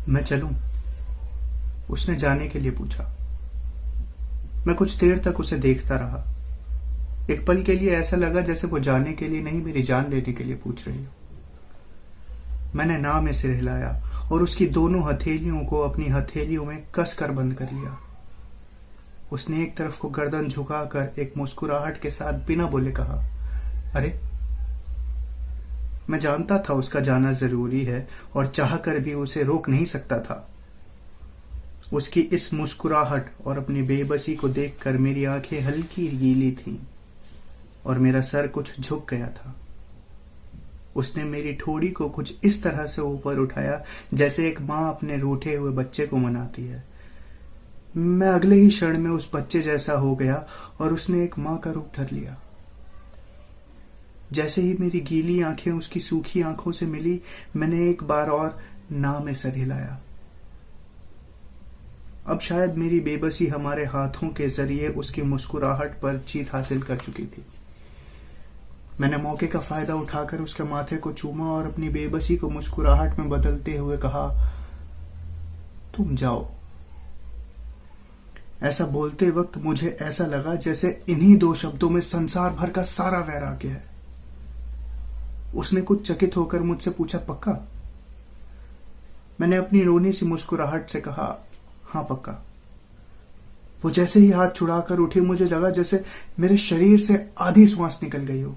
मैं चलूं? उसने जाने के लिए पूछा। मैं कुछ देर तक उसे देखता रहा। एक पल के लिए ऐसा लगा जैसे वो जाने के लिए नहीं, मेरी जान लेने के लिए पूछ रही हो। मैंने ना में सिर हिलाया और उसकी दोनों हथेलियों को अपनी हथेलियों में कस कर बंद कर लिया। उसने एक तरफ को गर्दन झुकाकर एक मुस्कुराहट के साथ बिना बोले कहा, अरे। मैं जानता था उसका जाना जरूरी है और चाहकर भी उसे रोक नहीं सकता था। उसकी इस मुस्कुराहट और अपनी बेबसी को देखकर मेरी आंखें हल्की गीली थीं और मेरा सर कुछ झुक गया था। उसने मेरी ठोड़ी को कुछ इस तरह से ऊपर उठाया जैसे एक माँ अपने रूठे हुए बच्चे को मनाती है। मैं अगले ही क्षण में उस बच्चे जैसा हो गया और उसने एक माँ का रूप धर लिया। जैसे ही मेरी गीली आंखें उसकी सूखी आंखों से मिली, मैंने एक बार और ना में सर हिलाया। अब शायद मेरी बेबसी हमारे हाथों के जरिए उसकी मुस्कुराहट पर जीत हासिल कर चुकी थी। मैंने मौके का फायदा उठाकर उसके माथे को चूमा और अपनी बेबसी को मुस्कुराहट में बदलते हुए कहा, तुम जाओ। ऐसा बोलते वक्त मुझे ऐसा लगा जैसे इन्हीं दो शब्दों में संसार भर का सारा वैराग्य है। उसने कुछ चकित होकर मुझसे पूछा, पक्का? मैंने अपनी रोनी सी मुस्कुराहट से कहा, हाँ पक्का। वो जैसे ही हाथ छुड़ाकर उठी, मुझे लगा जैसे मेरे शरीर से आधी श्वास निकल गई हो।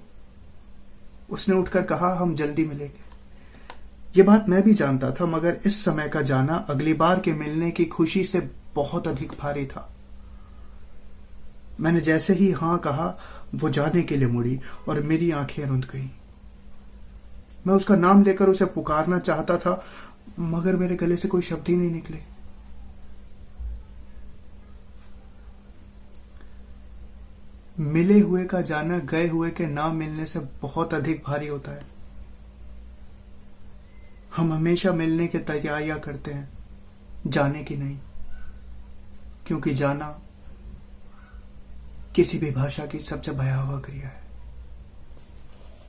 उसने उठकर कहा, हम जल्दी मिलेंगे। ये बात मैं भी जानता था, मगर इस समय का जाना अगली बार के मिलने की खुशी से बहुत अधिक भारी था। मैंने जैसे ही हाँ कहा, वो जाने के लिए मुड़ी और मेरी आंखें रुंध गईं। मैं उसका नाम लेकर उसे पुकारना चाहता था, मगर मेरे गले से कोई शब्द ही नहीं निकले। मिले हुए का जाना गए हुए के ना मिलने से बहुत अधिक भारी होता है। हम हमेशा मिलने की तैयारियां करते हैं, जाने की नहीं, क्योंकि जाना किसी भी भाषा की सबसे भयावह क्रिया है।